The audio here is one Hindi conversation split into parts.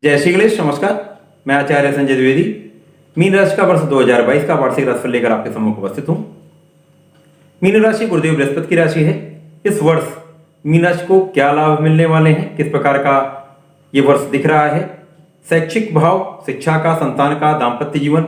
जय श्री गणेश। नमस्कार, मैं आचार्य संजय द्विवेदी मीन राशि का वर्ष 2022 का वार्षिक राशिफल लेकर आपके सम्मुख उपस्थित हूं। मीन राशि गुरुदेव बृहस्पति की राशि है। इस वर्ष मीन राशि को क्या लाभ मिलने वाले हैं, किस प्रकार का ये वर्ष दिख रहा है, शैक्षिक भाव, शिक्षा का, संतान का, दाम्पत्य जीवन,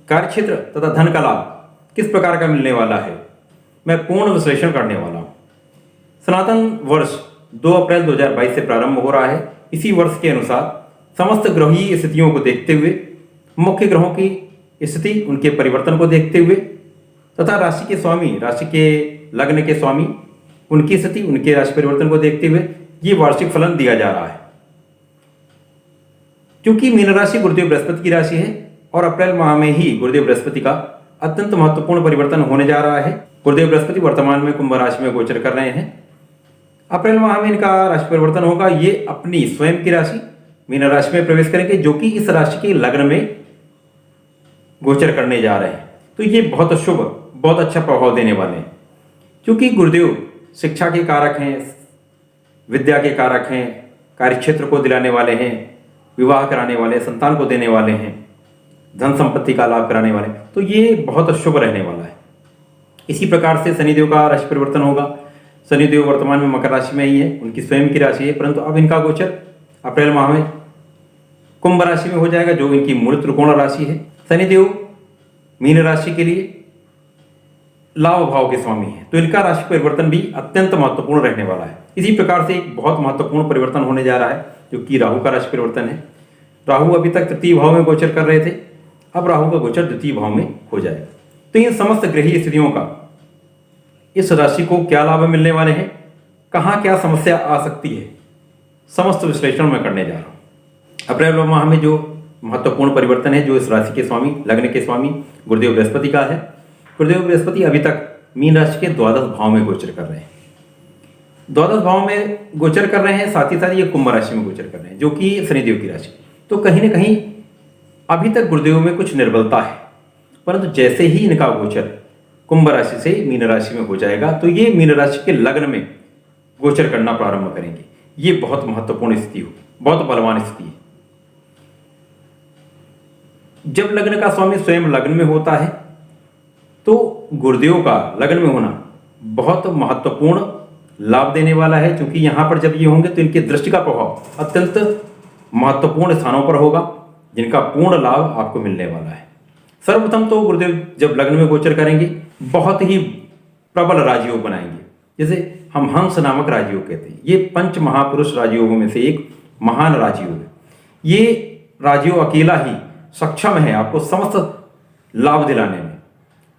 कार्यक्षेत्र तथा धन का लाभ किस प्रकार का मिलने वाला है, मैं पूर्ण विश्लेषण करने वाला हूं। सनातन वर्ष 2 अप्रैल 2022 से प्रारंभ हो रहा है। इसी वर्ष के अनुसार समस्त ग्रहीय स्थितियों को देखते हुए, मुख्य ग्रहों की स्थिति, उनके परिवर्तन को देखते हुए तथा राशि के स्वामी, राशि के लग्न के स्वामी, उनकी स्थिति, उनके राशि परिवर्तन को देखते हुए ये वार्षिक फलन दिया जा रहा है। क्योंकि मीन राशि गुरुदेव बृहस्पति की राशि है और अप्रैल माह में ही गुरुदेव बृहस्पति का अत्यंत महत्वपूर्ण परिवर्तन होने जा रहा है। गुरुदेव बृहस्पति वर्तमान में कुंभ राशि में गोचर कर रहे हैं। अप्रैल माह में इनका राशि परिवर्तन होगा। ये अपनी स्वयं की राशि मीन राशि में प्रवेश करेंगे, जो कि इस राशि के लग्न में गोचर करने जा रहे हैं। तो ये बहुत शुभ, बहुत अच्छा प्रभाव देने वाले हैं। क्योंकि गुरुदेव शिक्षा के कारक हैं, विद्या के कारक हैं, कार्यक्षेत्र को दिलाने वाले हैं, विवाह कराने वाले, संतान को देने वाले हैं, धन संपत्ति का लाभ कराने वाले, तो ये बहुत शुभ रहने वाला है। इसी प्रकार से शनिदेव का राशि परिवर्तन होगा। शनिदेव वर्तमान में मकर राशि में ही है, उनकी स्वयं की राशि है, परंतु अब इनका गोचर अप्रैल माह में कुंभ राशि में हो जाएगा, जो इनकी मूल त्रिकोण राशि है। शनिदेव मीन राशि के लिए लाभ भाव के स्वामी है, तो इनका राशि परिवर्तन भी अत्यंत महत्वपूर्ण रहने वाला है। इसी प्रकार से एक बहुत महत्वपूर्ण परिवर्तन होने जा रहा है, जो कि राहु का राशि परिवर्तन है। राहु अभी तक तृतीय भाव में गोचर कर रहे थे, अब राहु का गोचर द्वितीय भाव में हो जाएगा। तो इन समस्त ग्रहीय स्थितियों का इस राशि को क्या लाभ मिलने वाले हैं, कहाँ क्या समस्या आ सकती है, समस्त विश्लेषण मैं करने जा रहा हूँ। अप्रैल माह में जो महत्वपूर्ण परिवर्तन है, जो इस राशि के स्वामी, लग्न के स्वामी गुरुदेव बृहस्पति का है। गुरुदेव बृहस्पति अभी तक मीन राशि के द्वादश भाव में गोचर कर रहे हैं। द्वादश भाव में गोचर कर रहे हैं, साथ ही साथ ये कुंभ राशि में गोचर कर रहे हैं, जो कि शनिदेव की राशि। तो कहीं ना कहीं अभी तक गुरुदेव में कुछ निर्बलता है, परंतु जैसे ही इनका गोचर कुंभ राशि से मीन राशि में हो जाएगा, तो ये मीन राशि के लग्न में गोचर करना प्रारंभ करेंगे। ये बहुत महत्वपूर्ण स्थिति हो, बहुत बलवान स्थिति है। जब लग्न का स्वामी स्वयं लग्न में होता है, तो गुरुदेव का लग्न में होना बहुत महत्वपूर्ण लाभ देने वाला है। क्योंकि यहां पर जब ये होंगे, तो इनकी दृष्टि का प्रभाव अत्यंत महत्वपूर्ण स्थानों पर होगा, जिनका पूर्ण लाभ आपको मिलने वाला है। सर्वप्रथम तो गुरुदेव जब लग्न में गोचर करेंगे, बहुत ही प्रबल राजयोग बनाएंगे, जैसे हम हंस नामक राजयोग कहते हैं। ये पंच महापुरुष राजयोगों में से एक महान राजयोग है। ये राजयोग अकेला ही सक्षम है आपको समस्त लाभ दिलाने में।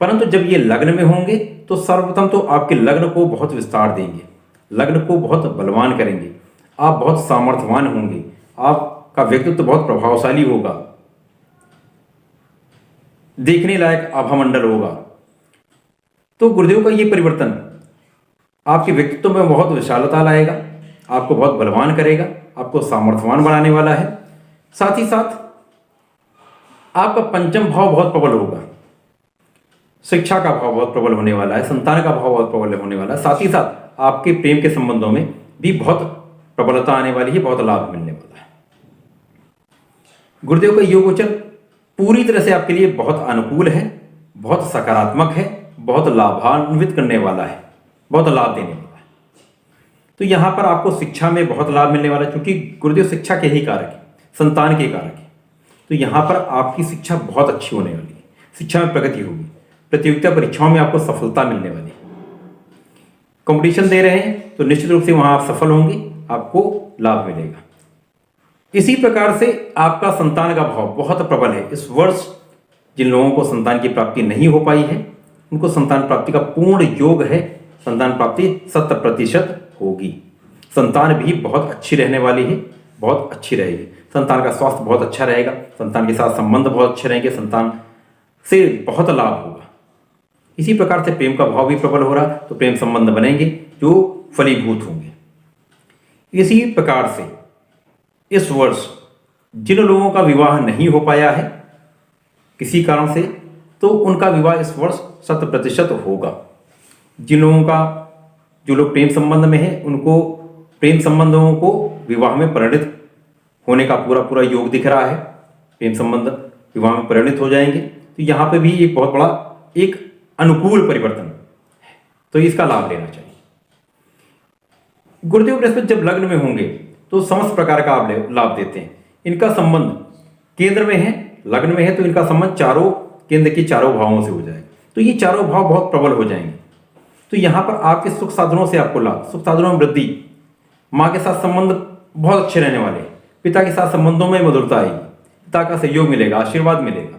परंतु जब ये लग्न में होंगे, तो सर्वप्रथम तो आपके लग्न को बहुत विस्तार देंगे, लग्न को बहुत बलवान करेंगे, आप बहुत सामर्थ्यवान होंगे, आपका व्यक्तित्व बहुत प्रभावशाली होगा, देखने लायक आभामंडल होगा। तो गुरुदेव का ये परिवर्तन आपके व्यक्तित्व में बहुत विशालता लाएगा, आपको बहुत बलवान करेगा, आपको सामर्थ्यवान बनाने वाला है। साथ ही साथ आपका पंचम भाव बहुत प्रबल होगा, शिक्षा का भाव बहुत प्रबल होने वाला है, संतान का भाव बहुत प्रबल होने वाला है। साथ ही साथ आपके प्रेम के संबंधों में भी बहुत प्रबलता आने वाली है, बहुत लाभ मिलने वाला है। गुरुदेव का योग गोचर पूरी तरह से आपके लिए बहुत अनुकूल है, बहुत सकारात्मक है, बहुत लाभान्वित करने वाला है, बहुत लाभ देने वाला है। तो यहां पर आपको शिक्षा में बहुत लाभ मिलने वाला है, क्योंकि गुरुदेव शिक्षा के ही कारक है, संतान के कारक है। तो यहां पर आपकी शिक्षा बहुत अच्छी होने वाली है, शिक्षा में प्रगति होगी, प्रतियोगिता परीक्षाओं में आपको सफलता मिलने वाली है। कंपटीशन दे रहे हैं तो निश्चित रूप से वहां आप सफल होंगे, आपको लाभ मिलेगा। इसी प्रकार से आपका संतान का भाव बहुत प्रबल है। इस वर्ष जिन लोगों को संतान की प्राप्ति नहीं हो पाई है, उनको संतान प्राप्ति का पूर्ण योग है, संतान प्राप्ति 100% होगी। संतान भी बहुत अच्छी रहने वाली है, बहुत अच्छी रहेगी। संतान का स्वास्थ्य बहुत अच्छा रहेगा, संतान के साथ संबंध बहुत अच्छे रहेंगे, संतान से बहुत लाभ होगा। इसी प्रकार से प्रेम का भाव भी प्रबल हो रहा, तो प्रेम संबंध बनेंगे जो फलीभूत होंगे। इसी प्रकार से इस वर्ष जिन लोगों का विवाह नहीं हो पाया है किसी कारण से, तो उनका विवाह इस वर्ष 100% होगा। जिन लोगों का, जो लोग प्रेम संबंध में हैं, उनको प्रेम संबंधों को विवाह में परिणित होने का पूरा पूरा योग दिख रहा है। प्रेम संबंध विवाह में परिणित हो जाएंगे। तो यहाँ पे भी एक बहुत बड़ा एक अनुकूल परिवर्तन, तो इसका लाभ लेना चाहिए। गुरुदेव बृहस्पति जब लग्न में होंगे तो समस्त प्रकार का लाभ देते हैं। इनका संबंध केंद्र में है, लग्न में है, तो इनका संबंध चारों केंद्र के चारों भावों से हो जाएगा। तो ये चारों भाव बहुत प्रबल हो जाएंगे। तो यहाँ पर आपके सुख साधनों से आपको लाभ, सुख साधनों में वृद्धि, माँ के साथ संबंध बहुत अच्छे रहने वाले, पिता के साथ संबंधों में मधुरता आएगी, पिता का सहयोग मिलेगा, आशीर्वाद मिलेगा।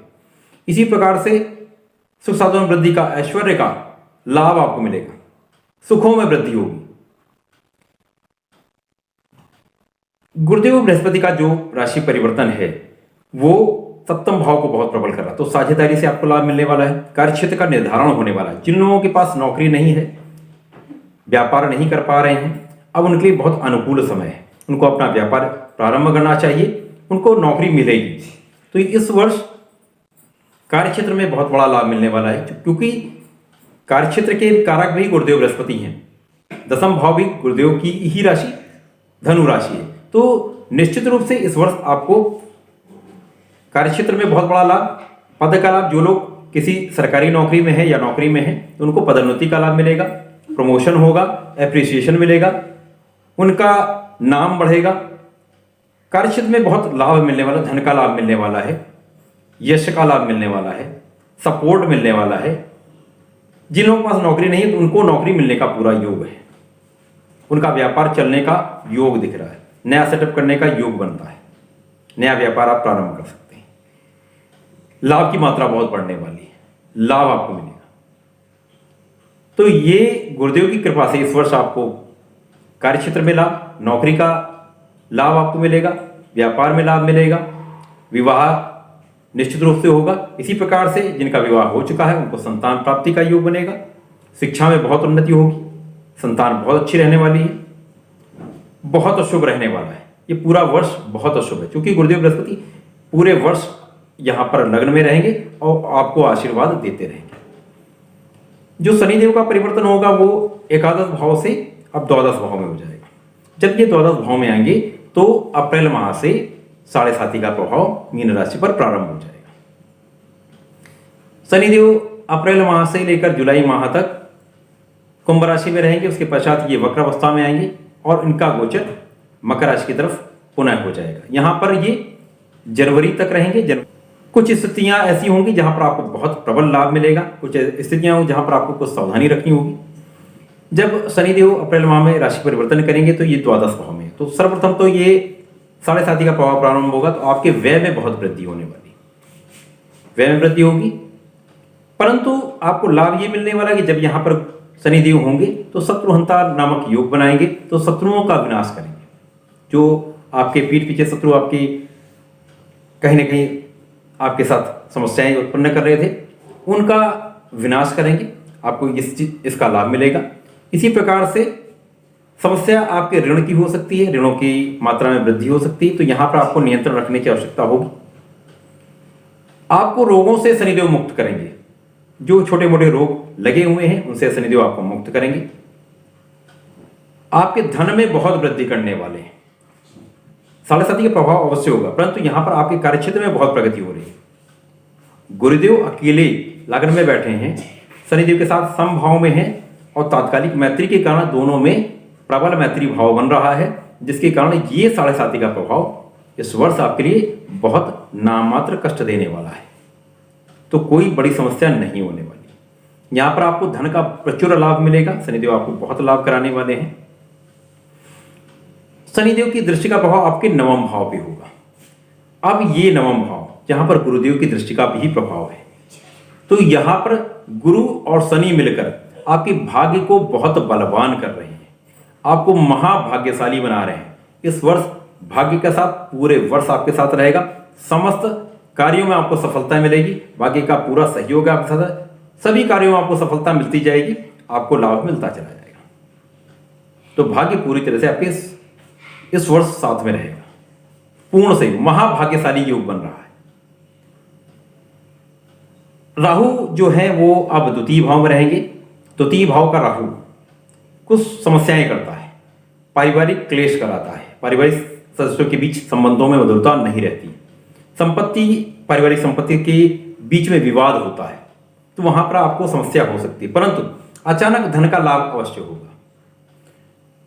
इसी प्रकार से सुख साधनों में वृद्धि का, ऐश्वर्य का लाभ आपको मिलेगा, सुखों में वृद्धि होगी। गुरुदेव बृहस्पति का जो राशि परिवर्तन है वो सप्तम भाव को बहुत प्रबल कर रहा है। तो साझेदारी से आपको लाभ मिलने वाला है, कार्यक्षेत्र का निर्धारण होने वाला है। जिन लोगों के पास नौकरी नहीं है, व्यापार नहीं कर पा रहे हैं, अब उनके लिए बहुत अनुकूल समय है। उनको अपना व्यापार प्रारंभ करना चाहिए, उनको नौकरी मिलेगी। तो इस वर्ष कार्यक्षेत्र में बहुत बड़ा लाभ मिलने वाला है, क्योंकि कार्यक्षेत्र के कारक भी गुरुदेव बृहस्पति हैं। दसम भाव भी गुरुदेव की ही राशि धनु राशि है। तो निश्चित रूप से इस वर्ष आपको कार्यक्षेत्र में बहुत बड़ा लाभ, पद का लाभ, जो लोग किसी सरकारी नौकरी में है या नौकरी में है तो उनको पदोन्नति का लाभ मिलेगा, प्रमोशन होगा, एप्रिसिएशन मिलेगा, उनका नाम बढ़ेगा। कार्यक्षेत्र में बहुत लाभ मिलने वाला, धन का लाभ मिलने वाला है, यश का लाभ मिलने वाला है, सपोर्ट मिलने वाला है। जिन लोगों के पास नौकरी नहीं है तो उनको नौकरी मिलने का पूरा योग है, उनका व्यापार चलने का योग दिख रहा है, नया सेटअप करने का योग बनता है, नया व्यापार आप प्रारंभ कर सकते हैं। लाभ की मात्रा बहुत बढ़ने वाली है, लाभ आपको मिलेगा। तो ये गुरुदेव की कृपा से इस वर्ष आपको कार्यक्षेत्र में लाभ, नौकरी का लाभ आपको मिलेगा, व्यापार में लाभ मिलेगा, विवाह निश्चित रूप से होगा। इसी प्रकार से जिनका विवाह हो चुका है उनको संतान प्राप्ति का योग बनेगा, शिक्षा में बहुत उन्नति होगी, संतान बहुत अच्छी रहने वाली है, बहुत अशुभ रहने वाला है। ये पूरा वर्ष बहुत अशुभ है, क्योंकि गुरुदेव बृहस्पति पूरे वर्ष यहां पर लग्न में रहेंगे और आपको आशीर्वाद देते रहेंगे। जो शनिदेव का परिवर्तन होगा वो एकादश भाव से अब द्वादश भाव में हो जाएगा। जब ये द्वादश भाव में आएंगे तो अप्रैल माह से 7.5 का प्रभाव मीन राशि पर प्रारंभ हो जाएगा। शनिदेव अप्रैल माह से लेकर जुलाई माह तक कुंभ राशि में रहेंगे, उसके पश्चात ये वक्र अवस्था में आएंगे और इनका गोचर मकर राशि की तरफ पुनः हो जाएगा। यहां पर ये जनवरी तक रहेंगे। कुछ स्थितियां ऐसी होंगी जहां पर आपको बहुत प्रबल लाभ मिलेगा, कुछ स्थितियां होंगी जहां पर आपको कुछ सावधानी रखनी होगी। जब शनिदेव अप्रैल माह में राशि परिवर्तन करेंगे तो ये द्वादश भाव में, तो सर्वप्रथम तो ये 7.5 का प्रभाव प्रारंभ होगा, तो आपके व्यय में बहुत वृद्धि होने वाली, व्यय में वृद्धि होगी। परंतु आपको लाभ ये मिलने वाला कि जब यहां पर शनिदेव होंगे तो शत्रुहंता नामक योग बनाएंगे, तो शत्रुओं का विनाश करेंगे। जो आपके पीठ पीछे शत्रु आपकी कहीं ना कहीं आपके साथ समस्याएं उत्पन्न कर रहे थे, उनका विनाश करेंगे, आपको इसका लाभ मिलेगा। इसी प्रकार से समस्या आपके ऋण की हो सकती है, ऋणों की मात्रा में वृद्धि हो सकती है, तो यहां पर आपको नियंत्रण रखने की आवश्यकता होगी। आपको रोगों से शनिदेव मुक्त करेंगे, जो छोटे मोटे रोग लगे हुए हैं उनसे शनिदेव आपको मुक्त करेंगे। आपके धन में बहुत वृद्धि करने वाले हैं। 7.5 का प्रभाव अवश्य होगा, परंतु यहां पर आपके कार्यक्षेत्र में बहुत प्रगति हो रही है। गुरुदेव अकेले लग्न में बैठे हैं, शनिदेव के साथ समभाव में हैं और तात्कालिक मैत्री के कारण दोनों में प्रबल मैत्री भाव बन रहा है, जिसके कारण ये 7.5 का प्रभाव इस वर्ष आपके लिए बहुत नाममात्र कष्ट देने वाला है। तो कोई बड़ी समस्या नहीं होने वाली। यहां पर आपको धन का प्रचुर लाभ मिलेगा, शनिदेव आपको बहुत लाभ कराने वाले हैं। शनिदेव की दृष्टि का प्रभाव आपके नवम भाव पे होगा। अब ये नवम भाव जहां पर गुरुदेव की दृष्टि का भी प्रभाव है, तो यहां पर गुरु और शनि मिलकर आपके भाग्य को बहुत बलवान कर रहे हैं, आपको महाभाग्यशाली बना रहे हैं। इस वर्ष भाग्य के साथ पूरे वर्ष आपके साथ रहेगा, समस्त कार्यों में आपको सफलता मिलेगी, भाग्य का पूरा सहयोग आपके साथ, सभी कार्यों में आपको सफलता मिलती जाएगी, आपको लाभ मिलता चला जाएगा। तो भाग्य पूरी तरह से आपके इस वर्ष साथ में रहेगा, पूर्ण से महाभाग्यशाली योग बन रहा है। राहु जो है वो अब द्वितीय भाव में रहेंगे। द्वितीय भाव का राहु कुछ समस्याएं करता है, पारिवारिक क्लेश कराता है, पारिवारिक सदस्यों के बीच संबंधों में मधुरता नहीं रहती। संपत्ति, पारिवारिक संपत्ति के बीच में विवाद होता है तो वहां पर आपको समस्या हो सकती है, परंतु अचानक धन का लाभ अवश्य होगा।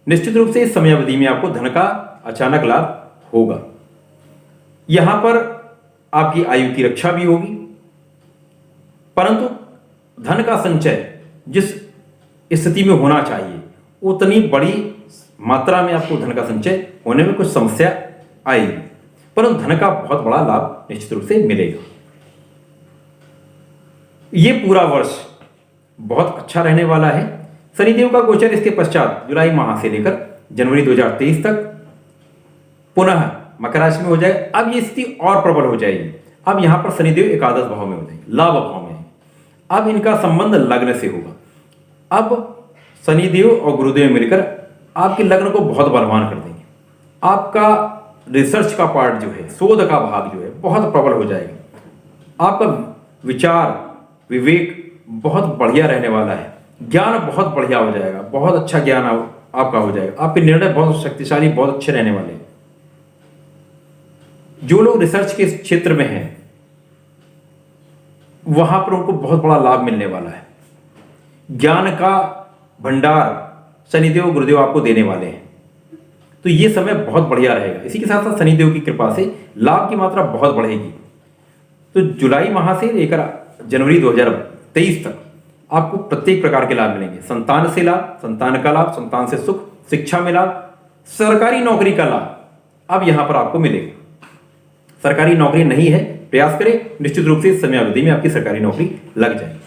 निश्चित रूप से इस समयावधि में आपको धन का अचानक लाभ होगा। यहां पर आपकी आयु की रक्षा भी होगी, परंतु धन का संचय जिस स्थिति में होना चाहिए उतनी बड़ी मात्रा में आपको धन का संचय होने में कुछ समस्या आएगी, परंतु धन का बहुत बड़ा लाभ निश्चित रूप से मिलेगा। ये पूरा वर्ष बहुत अच्छा रहने वाला है। शनिदेव का गोचर इसके पश्चात जुलाई माह से लेकर जनवरी 2023 तक पुनः मकर राशि में हो जाएगा। अब ये स्थिति और प्रबल हो जाएगी। अब यहां पर शनिदेव एकादश भाव में हो जाएंगे, लाभ भाव में। अब इनका संबंध लग्न से होगा। अब शनिदेव और गुरुदेव मिलकर आपके लग्न को बहुत बलवान कर देंगे। आपका रिसर्च का पार्ट जो है, शोध का भाग जो है, बहुत प्रबल हो जाएगा। आपका विचार विवेक बहुत बढ़िया रहने वाला है। ज्ञान बहुत बढ़िया हो जाएगा, बहुत अच्छा ज्ञान आपका हो जाएगा। आपके निर्णय बहुत शक्तिशाली, बहुत अच्छे रहने वाले हैं। जो लोग रिसर्च के क्षेत्र में हैं वहां पर उनको बहुत बड़ा लाभ मिलने वाला है। ज्ञान का भंडार शनिदेव गुरुदेव आपको देने वाले हैं, तो ये समय बहुत बढ़िया रहेगा। इसी के साथ साथ शनिदेव की कृपा से लाभ की मात्रा बहुत बढ़ेगी। तो जुलाई माह से लेकर जनवरी 2023 तक आपको प्रत्येक प्रकार के लाभ मिलेंगे। संतान से लाभ, संतान का लाभ, संतान से सुख, शिक्षा में लाभ, सरकारी नौकरी का लाभ अब यहां पर आपको मिलेगा। सरकारी नौकरी नहीं है, प्रयास करें, निश्चित रूप से इस समयावधि में आपकी सरकारी नौकरी लग जाएगी।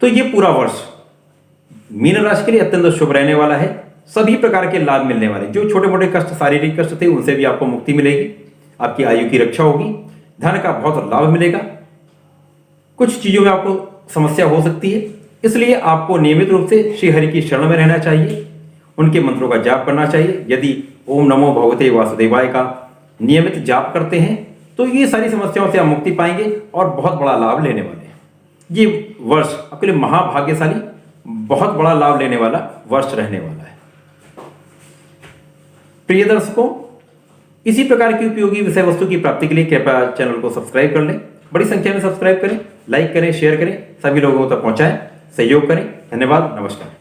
तो ये पूरा वर्ष मीन राशि के लिए अत्यंत शुभ रहने वाला है। सभी प्रकार के लाभ मिलने वाले, जो छोटे मोटे कष्ट, शारीरिक कष्ट थे, उनसे भी आपको मुक्ति मिलेगी। आपकी आयु की रक्षा होगी, धन का बहुत लाभ मिलेगा। कुछ चीजों में आपको समस्या हो सकती है, इसलिए आपको नियमित रूप से श्री हरि की शरण में रहना चाहिए, उनके मंत्रों का जाप करना चाहिए। यदि ओम नमो भगवते वासुदेवाय का नियमित जाप करते हैं तो ये सारी समस्याओं से आप मुक्ति पाएंगे और बहुत बड़ा लाभ लेने वाले हैं। ये वर्ष आपके लिए महाभाग्यशाली, बहुत बड़ा लाभ लेने वाला वर्ष रहने वाला है। प्रिय दर्शकों, इसी प्रकार की उपयोगी विषय वस्तु की प्राप्ति के लिए कृपया चैनल को सब्सक्राइब कर लें। बड़ी संख्या में सब्सक्राइब करें, लाइक करें, शेयर करें, सभी लोगों तक पहुंचाएं, सहयोग करें। धन्यवाद, नमस्कार।